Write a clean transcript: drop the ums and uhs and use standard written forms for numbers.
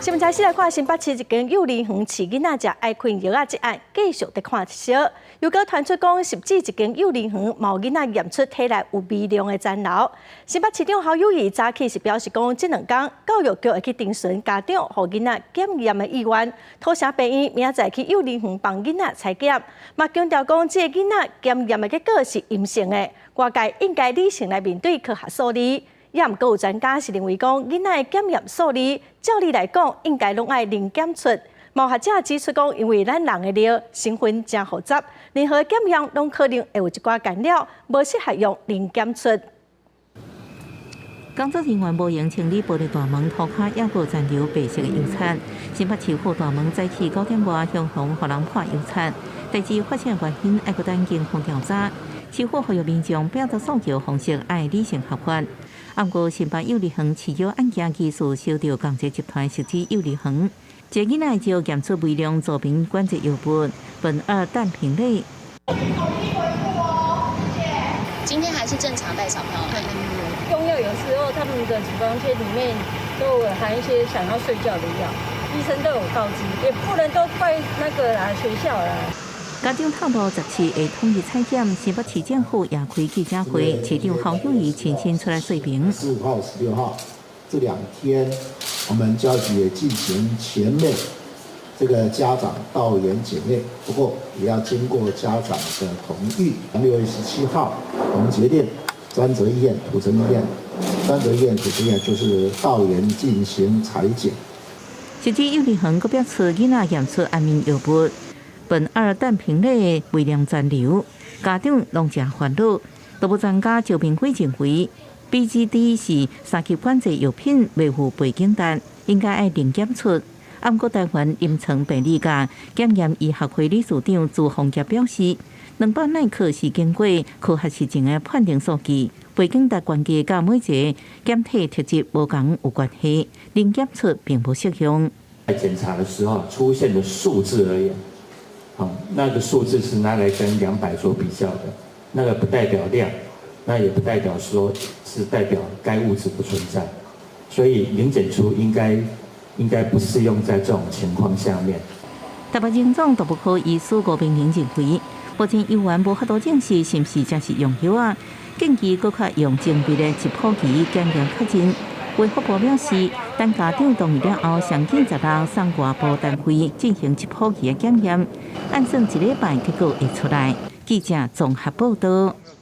新闻台先来看新北市一间幼儿园饲囡仔食爱困药一案，继续在看烧。又搁传出讲，甚至一间幼儿园某囡仔验出体内有微量的残留。新北市长侯友宜早起是表示讲，这2天教育局会去定询家长和囡仔检验的意愿，土城病院明仔载去幼儿园帮囡仔采检。嘛强调讲，这个囡仔检验的结果是阴性的，外界应该理性来面对科学数字。也毋过有专家是认为讲，囡仔的检验数字，照理来讲应该拢爱零检出。某学者指出讲，因为咱人的尿成分真复杂，任何检验拢可能会有一寡干扰，无适合用零检出。工作人员无用清理玻璃大门，涂骹也无残留白色的油漆。新北市后大门早起9点外向红互人破油漆，代志发生原因还佫等警方调查。市府呼吁民众表达诉求方式爱理性合法。不过，新北幼儿园饲药案件技术受到港捷集团设置幼儿园，这囡仔就验出微量左边关节药物苯2氮平类。今天还是正常带小朋友来。用药有时候他们的处方笺里面都有含一些想要睡觉的药，医生都有告知，也不能都怪那个学校啦。家长透露17会统一采检，新北市政府也开记者会，市长侯友宜亲身出来说明。15号、16号这2天，我们教育局也进行全面这个家长到园检验，不过也要经过家长的同意。6月17号，我们决定专责医院、土城医院、专责医院、土城医院就是到园进行采检。实际幼儿园阁表示，囡仔验出安眠药物苯2氮平类的微量残留，家长拢真烦恼。动物专家赵明辉认为 ，BGD 是3级管制药品，未符背景单，应该爱零检出。不过台湾临床病理学检验医学会理事长朱宏杰表示，200耐克是经过科学实证的判定数据，背景单关键甲每一个检体特质无同有关系，零检出并不适用。在检查的时候出现的数字而已。好，那个数字是拿来跟200做比较的，那个不代表量，那也不代表说是代表该物质不存在，所以零检出应该不适用在这种情况下面。台北警总动物科医师吴明玲认为，目前医院无法度证实是毋是真是用药啊，建议搁较用精密的质谱仪检验确认。卫福部表示，等家长同意了后，上紧16送外部单位进行质谱仪的检验，按算1礼拜结果会出来。记者综合报道。